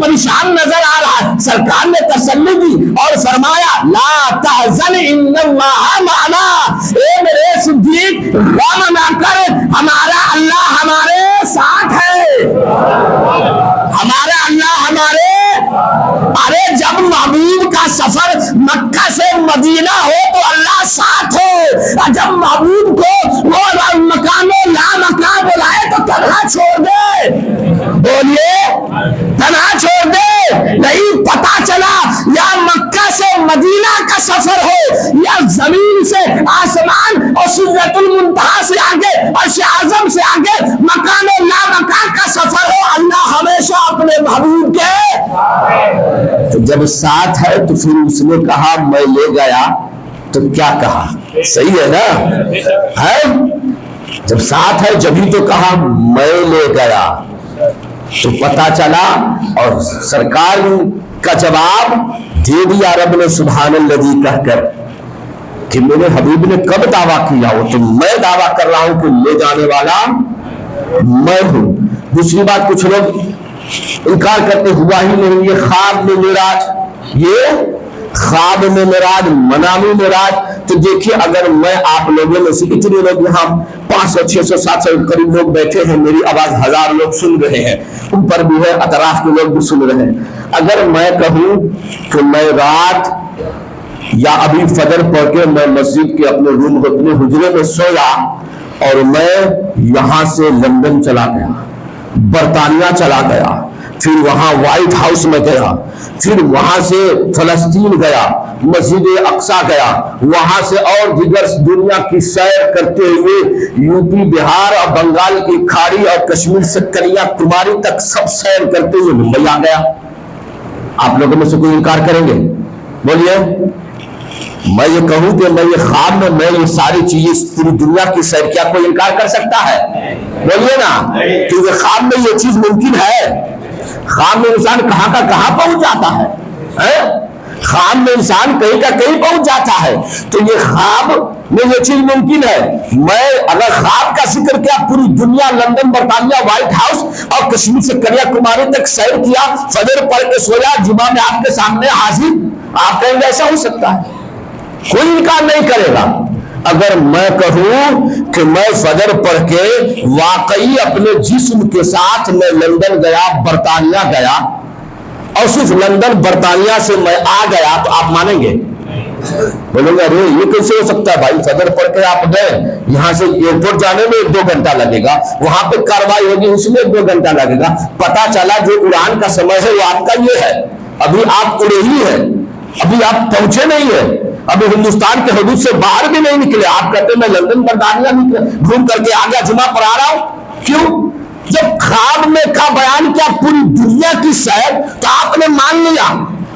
پریشان نظر آ رہا ہے، سرکار نے تسلی دی اور فرمایا لا تحزن ان اللہ معنا، اے میرے صدیق غم نہ کر، ہمارا اللہ ہمارے ساتھ ہے، ہمارا اللہ ہمارے۔ ارے جب محبوب کا سفر مکہ سے مدینہ ہو تو اللہ ساتھ ہو، جب محبوب کو وہ مکان لا مکان بلائے تو تنہا چھوڑ دے، بولیے تنہا چھوڑ دے۔ نہیں پتا چلا یا مکہ سے مدینہ کا سفر ہو یا زمین سے آسمان اور سدرۃ المنتہا سے آگے عرش اعظم سے آگے مکان لا مکان کا سفر ہو، اللہ ہمیشہ اپنے محبوب کے۔ تو جب ساتھ ہے تو پھر اس نے کہا میں لے گیا، تو کیا کہا؟ صحیح ہے نا؟ ہے جب ساتھ ہے جبھی تو کہا میں لے گیا، تو پتا چلا اور سرکار کا جواب دے دیا رب نے سبحان الذی کہہ کر کہ میرے حبیب نے کب دعویٰ کیا ہو، تو میں دعویٰ کر رہا ہوں کہ لے جانے والا میں ہوں۔ دوسری بات کچھ لوگ انکار کرتے ہوا ہی نہیں، یہ خواب میں معراج، یہ خواب میں معراج، منامی معراج۔ تو دیکھیے اگر میں آپ لوگوں میں سے اتنے لوگ یہاں 500 600 700 قریب لوگ بیٹھے ہیں، میری آواز 1000 لوگ سن رہے ہیں، ان پر بھی ہے اطراف کے لوگ بھی سن رہے ہیں، اگر میں کہوں کہ میں رات یا ابھی فجر پڑھ کے میں مسجد کے اپنے روم اپنے حجرے میں سویا اور میں یہاں سے لندن چلا گیا، برطانیہ چلا گیا، پھر وہاں وائٹ ہاؤس میں گیا، پھر وہاں سے فلسطین گیا، مسجد اقصی گیا، وہاں سے اور دیگر دنیا کی سیر کرتے ہوئے یو پی بہار اور بنگال کی کھاڑی اور کشمیر سے کنیا کماری تک سب سیر کرتے ہوئے ممبئی آ گیا۔ آپ لوگوں میں سے کوئی انکار کریں گے؟ بولیے۔ میں یہ کہوں کہ میں یہ خواب میں یہ ساری چیزیں پوری دنیا کی سیر کیا کوئی انکار کر سکتا ہے؟ بولیے نا، کیونکہ خواب میں یہ چیز ممکن ہے۔ خواب میں انسان کہاں کا کہاں پہنچ جاتا ہے، خواب میں انسان کہیں کا کہیں پہنچ جاتا ہے، تو یہ خواب میں یہ چیز ممکن ہے۔ میں اگر خواب کا ذکر کیا پوری دنیا لندن برطانیہ وائٹ ہاؤس اور کشمیر سے کنیا کماری تک سیر کیا، فجر پڑھ کے سویا، جمعہ میں آپ کے سامنے حاضر، آپ کہیں گے ایسا ہو سکتا ہے؟ کوئی انکار نہیں کرے گا۔ اگر میں کہوں کہ میں فجر پڑھ کے واقعی اپنے جسم کے ساتھ میں لندن گیا، برطانیہ گیا، اور صرف لندن برطانیہ سے میں آ گیا، تو آپ مانیں گے؟ بولیں گے ارے یہ کیسے ہو سکتا ہے بھائی، فجر پڑھ کے آپ گئے، یہاں سے ایئرپورٹ جانے میں 1-2 گھنٹہ لگے گا، وہاں پہ کاروائی ہوگی اس میں 1-2 گھنٹہ لگے گا، پتا چلا جو اڑان کا سمے ہے وہ آپ کا یہ ہے، ابھی آپ اڑے ہی ہیں، ابھی آپ پہنچے نہیں ہیں، ابھی ہندوستان کے حدود سے باہر بھی نہیں نکلے، آپ کہتے ہیں میں لندن برطانیہ گھوم کر کے آ گیا، جمعہ پر آ رہا ہوں۔ کیوں؟ جب خواب میں کا بیان کیا پوری دنیا کی سیر، تو آپ نے مان لیا،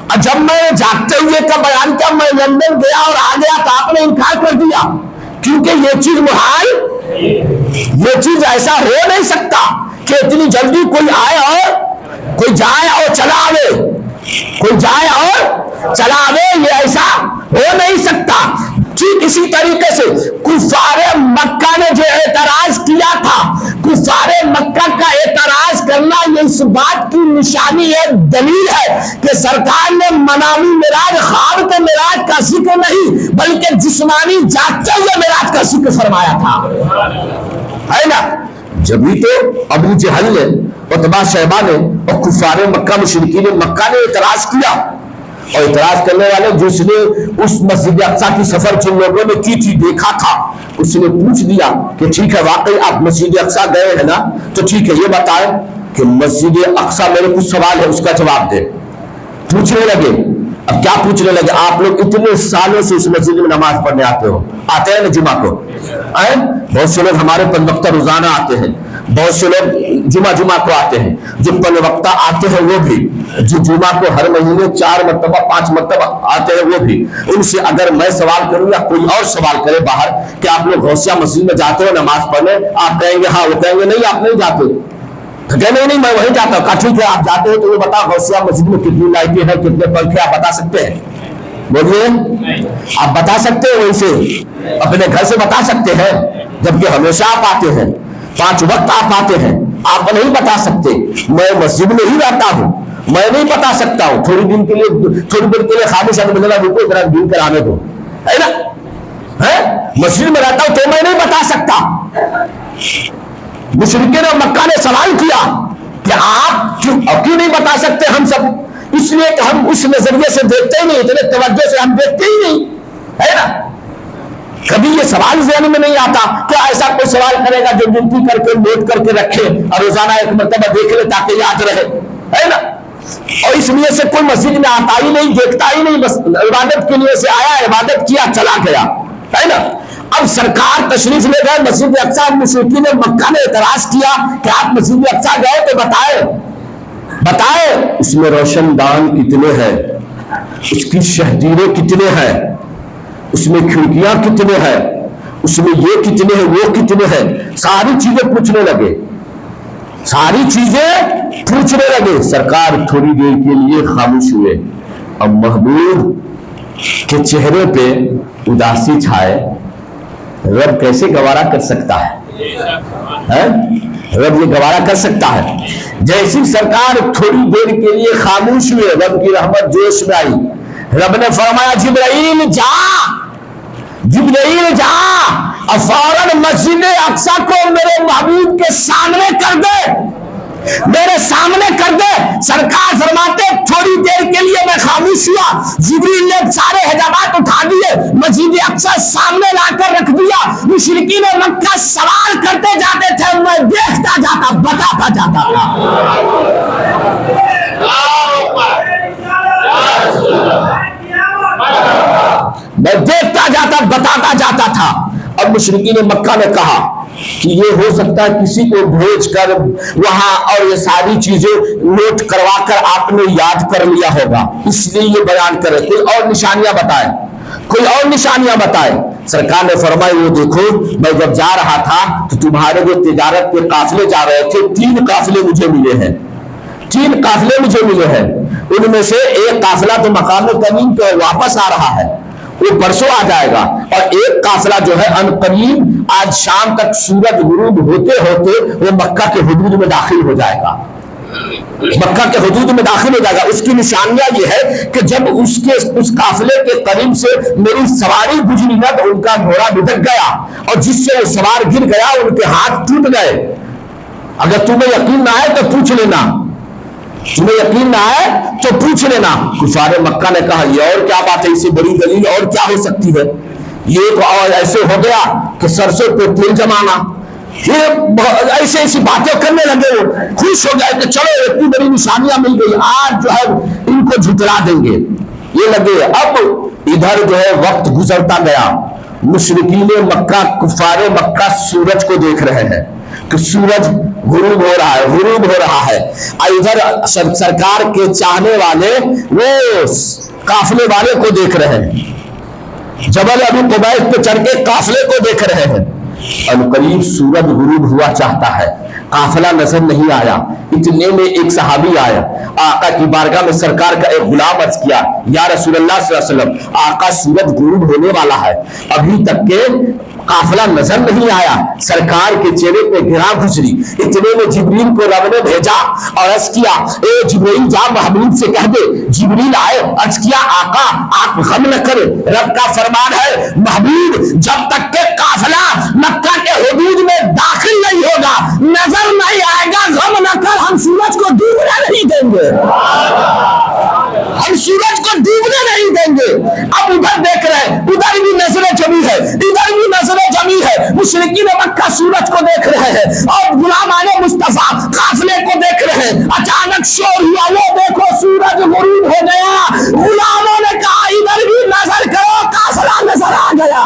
اور جب میں نے جاگتے ہوئے کا بیان کیا میں لندن گیا اور آ گیا، تو آپ نے انکار کر دیا، کیونکہ یہ چیز محال، یہ چیز ایسا ہو نہیں سکتا کہ اتنی جلدی کوئی آئے اور کوئی جائے اور چلا آئے، کوئی جائے اور چلا آئے، یہ ایسا ہو نہیں سکتا۔ ٹھیک اسی طریقے سے کفار مکہ نے جو اعتراض کیا تھا، کفار مکہ کا اعتراض کرنا یہ اس بات کی نشانی ہے، دلیل ہے کہ سرکار نے منامی معراج خواب کے معراج کا ذکر نہیں بلکہ جسمانی جاگتے ہوئے معراج کا ذکر فرمایا تھا، ہے نا؟ جبھی تو ابو جہل نے، عتبہ شیبہ نے اور کفار مکہ مشرکین مکہ نے اعتراض کیا، اور اعتراض کرنے والے جس نے اس مسجد اقصی کی سفر جن لوگوں نے کی تھی دیکھا تھا، اس نے پوچھ دیا کہ ٹھیک ہے واقعی آپ مسجد اقصی گئے ہیں نا، تو ٹھیک ہے یہ بتائیں کہ مسجد اقصی میرے کچھ سوال ہے اس کا جواب دے۔ پوچھنے لگے، اب کیا پوچھنے لگے؟ آپ لوگ اتنے سالوں سے اس مسجد میں نماز پڑھنے آتے ہو، آتے ہیں نا جمعہ کو، بہت سے لوگ ہمارے 5 وقتہ روزانہ آتے ہیں، بہت سے لوگ جمعہ کو آتے ہیں، جو 5 وقتہ آتے ہیں وہ بھی، جو جمعہ کو ہر مہینے 4 مرتبہ 5 مرتبہ آتے ہیں وہ بھی، ان سے اگر میں سوال کروں یا کوئی اور سوال کرے باہر کہ آپ لوگ غوثیہ مسجد میں جاتے ہو نماز پڑھنے، آپ کہیں گے ہاں، وہ کہیں گے نہیں آپ نہیں جاتے، کہتے نہیں میں وہیں جاتا ہوں، کہا ٹھیک ہے آپ جاتے ہیں تو یہ بتا غوثیہ مسجد میں کتنی لائٹیں ہیں، کتنے پنکھے آپ بتا سکتے ہیں؟ بولیے آپ بتا سکتے ہیں؟ ویسے اپنے گھر سے بتا سکتے ہیں؟ جبکہ ہمیشہ آپ آتے ہیں، 5 وقت آپ آتے ہیں، آپ نہیں بتا سکتے؟ میں مسجد میں ہی رہتا ہوں، میں نہیں بتا سکتا ہوں؟ تھوڑی دیر کے لیے خاموش ذرا رکو، ذرا دین کرانے دو، ہے نا؟ مسجد میں رہتا ہوں تو میں نہیں بتا سکتا؟ مشرکین مکہ نے سوال کیا کہ آپ کیوں نہیں بتا سکتے؟ ہم سب اس لیے کہ ہم اس نظریے سے دیکھتے ہی نہیں، اتنے توجہ سے ہم دیکھتے ہی نہیں، ہے نا؟ کبھی یہ سوال ذہن میں نہیں آتا کہ ایسا کوئی سوال کرے گا جو گنتی کر کے نوٹ کر کے رکھے اور روزانہ ایک مرتبہ دیکھ لے تاکہ یاد رہے، ہے نا؟ اور اس لیے سے کوئی مسجد میں آتا ہی نہیں، دیکھتا ہی نہیں، بس عبادت کے لیے سے آیا، عبادت کیا، چلا گیا، ہے نا؟ اب سرکار تشریف لے گئے مسجد اقصی، مشرکین مکہ نے اعتراض کیا کہ آپ مسجد اقصی گئے تو بتائے اس میں روشن دان کتنے ہیں، اس کی شہدیریں کتنے ہیں، اس میں کھڑکیاں کتنے ہیں، اس میں یہ کتنے ہیں، وہ کتنے ہیں، ساری چیزیں پوچھنے لگے، سرکار تھوڑی دیر کے لیے خاموش ہوئے۔ اب محبوب کے چہرے پہ اداسی چھائے، رب کیسے گوارا کر سکتا ہے؟ رب یہ گوارا کر سکتا ہے؟ جیسی سرکار تھوڑی دیر کے لیے خاموش ہوئے، رب کی رحمت جوش میں آئی، رب نے فرمایا جبرائیل جا اور فوراً مسجد اقصی کو میرے محبوب کے سامنے کر دے، سرکار فرماتے تھوڑی دیر کے لیے میں خاموش ہوا، جبریل نے سارے حجابات اٹھا دیے، مسجد اقصی سامنے لا کر رکھ دیا، مشرکین مکہ سوال کرتے جاتے تھے، میں دیکھتا جاتا، بتاتا جاتا تھا۔ میں دیکھتا جاتا، بتاتا جاتا تھا۔ اب مشرکین مکہ نے کہا کہ یہ ہو سکتا ہے کسی کو بھیج کر وہاں اور یہ ساری چیزیں نوٹ کروا کر آپ نے یاد کر لیا ہوگا، اس لیے یہ بیان کرے، کوئی اور نشانیاں بتائے۔ سرکار نے فرمایا وہ دیکھو، میں جب جا رہا تھا تو تمہارے جو تجارت کے قافلے جا رہے تھے، 3 قافلے مجھے ملے ہیں، ان میں سے ایک قافلہ تو مقام تمیم پہ واپس آ رہا ہے، وہ پرسوں آ جائے گا، اور ایک قافلہ جو ہے ان قریب آج شام تک سورج غروب ہوتے ہوتے وہ مکہ کے حدود میں داخل ہو جائے گا، اس کی نشانیاں یہ ہے کہ جب اس قافلے کے قریب سے میری سواری گزری نہ تو ان کا گھوڑا بھٹک گیا، اور جس سے وہ سوار گر گیا ان کے ہاتھ ٹوٹ گئے۔ اگر تمہیں یقین نہ آئے تو پوچھ لینا، کفار مکہ نے کہا یہ اور کیا بات ہے، اس سے بڑی دلیل اور کیا ہو سکتی ہے؟ یہ تو اور ایسے ہو گیا کہ سرسوں پہ تیل جمانا، یہ ایسی باتیں کرنے لگے، وہ خوش ہو گئے کہ چلو اتنی بڑی نشانیاں مل گئی، آج جو ہے ان کو جھٹلا دیں گے، یہ لگے۔ اب ادھر جو ہے وقت گزرتا گیا، مشرکین مکہ، کفار مکہ سورج کو دیکھ رہے ہیں کہ سورج غروب ہو رہا ہے، اور ادھر سرکار کے چاہنے والے وہ قافلے والے کو دیکھ رہے ہیں، جبل ابو قبیس پہ چڑھ کے قافلے کو دیکھ رہے ہیں، اور قریب سورج غروب ہوا چاہتا ہے، قافلہ نظر نہیں آیا، اتنے میں ایک صحابی آیا، آقا کی بارگاہ میں سرکار کا ایک غلام عرض کیا یا رسول اللہ صلی اللہ علیہ وسلم، آقا سورج غروب ہونے والا ہے، ابھی تک کے قافلہ نظر نہیں آیا، سرکار کے چہرے پہ گراں گزری، اتنے میں جبریل کو رب نے بھیجا اور عرض کیا اے جبریل جا محبوب سے کہہ دے، جبریل آئے، عرض کیا آقا آپ غم نہ کریں، رب کا فرمان ہے محبوب جب تک کہ قافلہ مکہ کے حدود میں داخل نہیں ہوگا نظر نہیں آئے گا، غم نہ کر، ہم سورج کو ڈوبنے نہیں دیں گے، اب ادھر دیکھ رہے، ادھر بھی نظریں جمی ہے، ادھر بھی نظریں جمی ہے، مشرکین مکہ سورج کو دیکھ رہے ہیں اور غلامان مصطفیٰ قافلے کو دیکھ رہے ہیں، اچانک شور ہوا، وہ دیکھو سورج غروب ہو گیا، غلاموں نے کہا ادھر بھی نظر کرو، قافلہ نظر آ گیا۔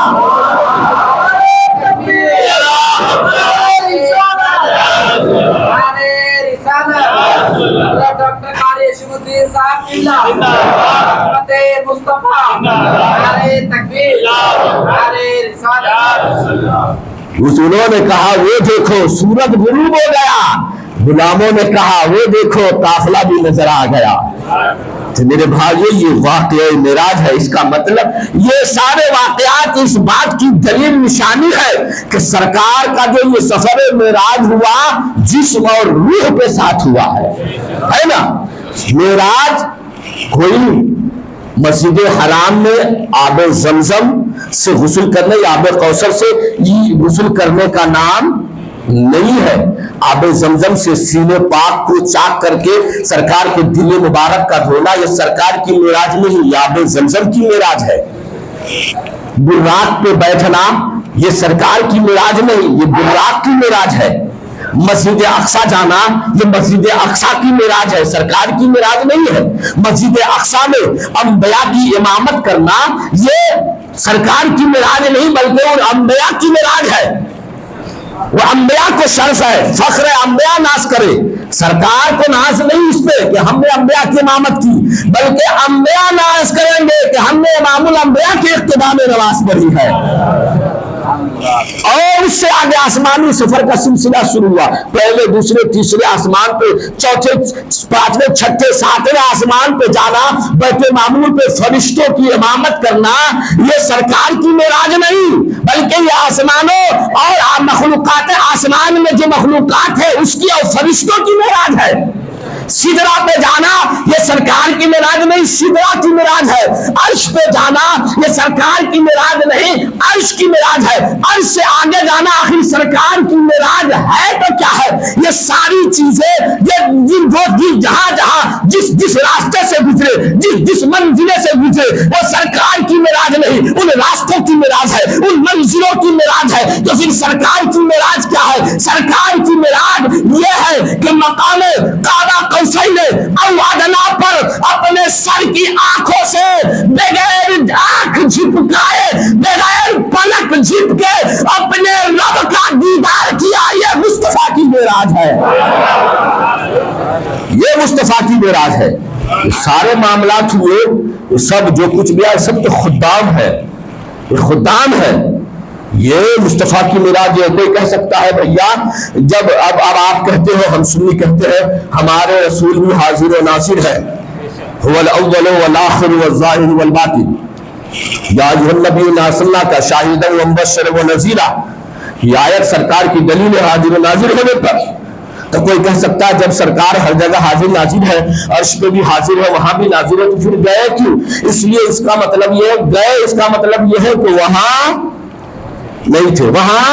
ڈاکٹر قاری ہاشم الدین صاحب انہوں نے کہا وہ دیکھو سورج غروب ہو گیا، غلاموں نے کہا وہ دیکھو قافلہ بھی نظر آ گیا۔ تو میرے بھائیو یہ واقعہ معراج ہے. اس کا مطلب یہ سارے واقعات اس بات کی دلیل نشانی ہے کہ سرکار کا جو یہ سفر معراج ہوا جسم اور روح کے ساتھ ہوا ہے نا. معراج کوئی مسجد حرام میں آب زمزم سے غسل کرنے یا آب کوثر سے غسل کرنے کا نام نہیں ہے. آب زمزم سے سینے پاک کو چاک کر کے سرکار کے دل مبارک کا دھونا یہ سرکار کی معراج نہیں، یہ آب زمزم کی معراج ہے. براق پہ بیٹھنا یہ سرکار کی معراج نہیں، یہ براق کی معراج ہے. مسجد اقصی جانا یہ مسجد اقصی کی معراج ہے، سرکار کی معراج نہیں ہے. مسجد اقصی میں انبیاء کی امامت کرنا یہ سرکار کی معراج نہیں بلکہ ان انبیاء کی معراج ہے. وہ انبیاء کو شرف ہے، فخر انبیاء ناز کرے. سرکار کو ناز نہیں اس پہ کہ ہم نے انبیاء کی امامت کی، بلکہ انبیاء ناز کریں گے کہ ہم نے امام الانبیاء کے اقتداء میں نماز پڑھی ہے. اور اس سے آگے آسمانی سفر کا سلسلہ شروع ہوا. پہلے دوسرے تیسرے آسمان پہ، چوتھے پانچویں چھٹے ساتویں آسمان پہ جانا، بیت معمور پہ فرشتوں کی امامت کرنا یہ سرکار کی معراج نہیں بلکہ یہ آسمانوں اور مخلوقات آسمان میں جو مخلوقات ہے اس کی اور فرشتوں کی معراج ہے. سدرا پہ جانا یہ سرکار کی معراج نہیں، سدرا کی معراج ہے. عرش پہ جانا یہ سرکار کی معراج نہیں، عرش کی معراج ہے. عرش سے آگے جانا آخر سرکار کی معراج ہے تو کیا ہے؟ یہ ساری چیزیں یہ جہاں جہاں جس راستے سے گزرے، جس منزلے سے گزرے وہ سرکار کی معراج نہیں، ان راستوں کی معراج ہے، ان منزلوں کی معراج ہے. تو پھر سرکار کی معراج کیا ہے؟ سرکار کی معراج یہ ہے کہ مقام کعبہ قوسین او ادنا پر اپنے سر کی آنکھوں سے بغیر آنکھ جھپکائے، بغیر پلک جھپکے اپنے رب کا دیدار کیا. یہ مصطفیٰ کی معراج ہے، یہ مصطفیٰ کی معراج ہے. سارے معاملات ہوئے یہ سب جو کچھ بھی ہے سب تو خدام ہے، یہ خدام ہے. یہ مصطفیٰ کی معراج ہے. کوئی کہہ سکتا ہے بھیا جب اب آپ کہتے ہو، ہم سنی کہتے ہیں ہمارے رسول بھی حاضر و ناصر ہے، هو الاول والآخر والظاہر والباطن، یا ایھا النبی ارسلناک کا شاہدا ومبشرا ونذیرا. یہ آیت سرکار کی دلیل ہے حاضر و ناظر ہونے پر. تو کوئی کہہ سکتا ہے جب سرکار ہر جگہ حاضر ناظر ہے، عرش پہ بھی حاضر ہے وہاں بھی ناظر ہے، تو پھر گئے کیوں؟ اس لیے اس کا مطلب یہ ہے گئے، اس کا مطلب یہ ہے کہ وہاں نہیں تھے، وہاں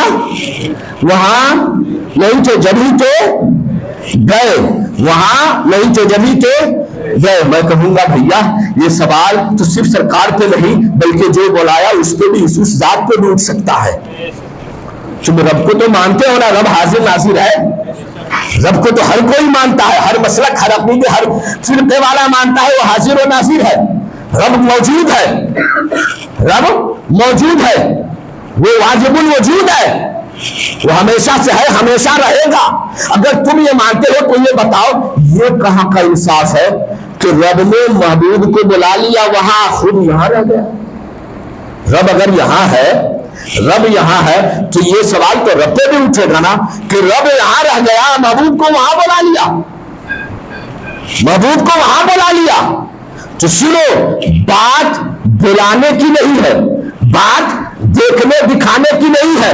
نہیں تھے جبھی تو گئے، وہاں نہیں تھے جبھی تو گئے. میں کہوں گا بھیا یہ سوال تو صرف سرکار پہ نہیں بلکہ جو بلایا اس پہ بھی، اس ذات پہ بھی اٹھ سکتا ہے. تم رب کو تو مانتے ہو نا، رب حاضر ناظر ہے. رب کو تو ہر کوئی مانتا ہے، ہر مسلک، ہر عقیدے، ہر فرقے والا مانتا ہے وہ حاضر و ناظر ہے. رب موجود ہے، رب موجود ہے، وہ واجب الوجود ہے، وہ ہمیشہ سے ہے، ہمیشہ رہے گا. اگر تم یہ مانتے ہو تو یہ بتاؤ یہ کہاں کا انصاف ہے کہ رب نے محبوب کو بلا لیا وہاں خود یہاں رہ گیا. رب اگر یہاں ہے، رب یہاں ہے تو یہ سوال تو رب پہ بھی اٹھے گا نا کہ رب یہاں رہ گیا، محبوب کو وہاں بلا لیا، محبوب کو وہاں بلا لیا. تو سنو، بات بلانے کی نہیں ہے، بات دیکھنے دکھانے کی نہیں ہے.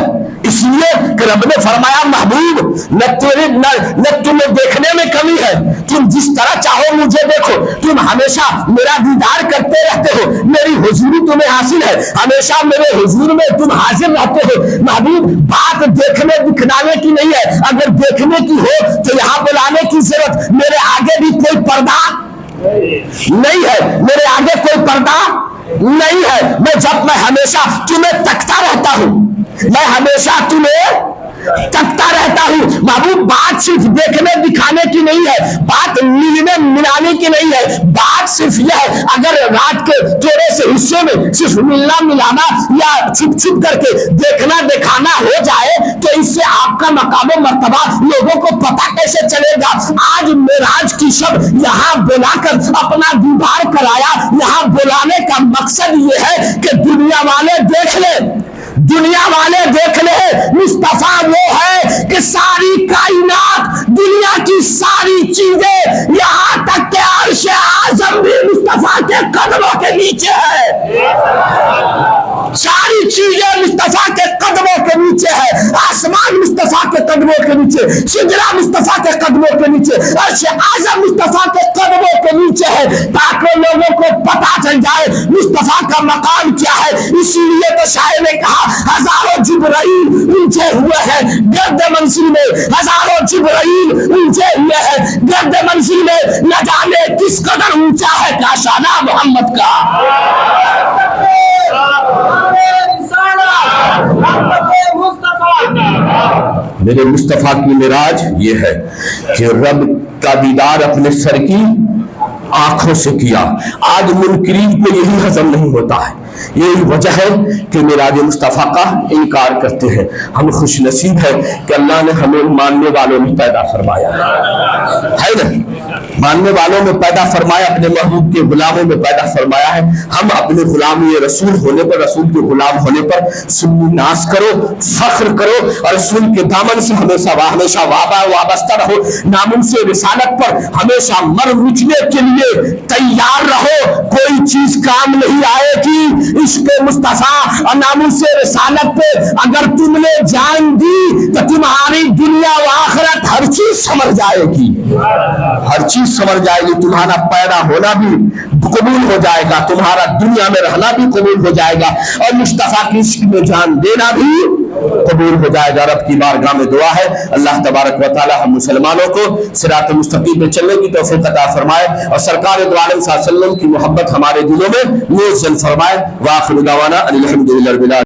اس لیے کہ رب نے فرمایا محبوب نہ تمہیں دیکھنے میں کمی ہے، تم جس طرح چاہو مجھے دیکھو، تم ہمیشہ میرا دیدار کرتے رہتے ہو، میری حضوری تمہیں حاصل ہے، ہمیشہ میرے حضور میں تم حاضر رہتے ہو. محبوب بات دیکھنے دکھلانے کی نہیں ہے، اگر دیکھنے کی ہو تو یہاں بلانے کی ضرورت. میرے آگے بھی کوئی پردہ نہیں ہے، میرے آگے کوئی پردہ نہیں ہے. میں ہمیشہ تمہیں تکتا رہتا ہوں، میں ہمیشہ تمہیں تکتا رہتا ہوں. محبوب بات صرف دیکھنے دکھانے کی نہیں ہے، بات ملنے ملانے کی نہیں ہے. بات صرف یہ ہے اگر رات کے تھوڑے سے حصے میں صرف ملنا ملانا یا چھپ چھپ کر کے دیکھنا دکھانا ہو جائے تو اس سے آپ کا مقام و مرتبہ لوگوں کو پتہ کیسے چلے گا؟ آج معراج کی شب یہاں بلا کر اپنا دیدار کرایا. یہاں بلانے کا مقصد یہ ہے کہ دنیا والے دیکھ لیں، دنیا والے دیکھ لے مصطفیٰ وہ ہے کہ ساری کائنات دنیا کی ساری چیزیں یہاں تک کہ عرش اعظم بھی مصطفیٰ کے قدموں کے نیچے ہے. ساری چیزیں مصطفیٰ کے قدموں کے نیچے ہے. آسمان مصطفیٰ کے قدموں کے نیچے, سجدہ مصطفیٰ کے قدموں کے نیچے, عرش اعظم مصطفیٰ کے قدموں کے نیچے ہے, تاکہ لوگوں کو پتا چل جائے مصطفیٰ کا مقام کیا ہے. اسی لیے تو شاعر نے کہا ہزاروں جبرائیل اونچے ہوئے ہیں گرد منزل میں, ہزاروں جبرائیل اونچے ہوئے ہیں گرد منزل میں, نہ جانے کس قدر اونچا ہے کا شانہ محمد کا. میرے مصطفیٰ کی معراج یہ ہے کہ رب کا دیدار اپنے سر کی آنکھوں سے کیا. آج منکرین کو یہی ہضم نہیں ہوتا ہے. یہی وجہ ہے کہ معراج مصطفیٰ کا انکار کرتے ہیں. ہم خوش نصیب ہے کہ اللہ نے ہمیں ماننے والوں میں پیدا فرمایا ہے نا, ماننے والوں میں پیدا فرمایا, اپنے محبوب کے غلاموں میں پیدا فرمایا ہے. ہم اپنے غلامی رسول ہونے پر, رسول کے غلام ہونے پر سنی ناز کرو, فخر کرو, اور رسول کے دامن سے ہمیشہ وابستہ رہو. نامن سے رسالت پر ہمیشہ مر مچنے کے لیے تیار رہو. کوئی چیز کام نہیں آئے گی عشق مصطفیٰ اور نامن سے رسالت پہ اگر تم نے جان دی تو تمہاری دنیا و آخرت ہر چیز سمجھ جائے گی, ہر چیز سمجھ جائے گی. تمہارا پیدا ہونا بھی قبول ہو جائے گا, تمہارا دنیا میں رہنا بھی قبول ہو جائے گا, اور مصطفیٰ کی عشق میں جان دینا بھی قبول ہو جائے گا. رب کی بارگاہ میں دعا ہے اللہ تبارک و تعالی ہم مسلمانوں کو صراط مستقیم پہ چلنے کی توفیق عطا فرمائے, اور سرکار دو عالم صلی اللہ علیہ وسلم کی محبت ہمارے دلوں میں نور زن فرمائے. وآخر دعوانا الحمدللہ رب العالمین.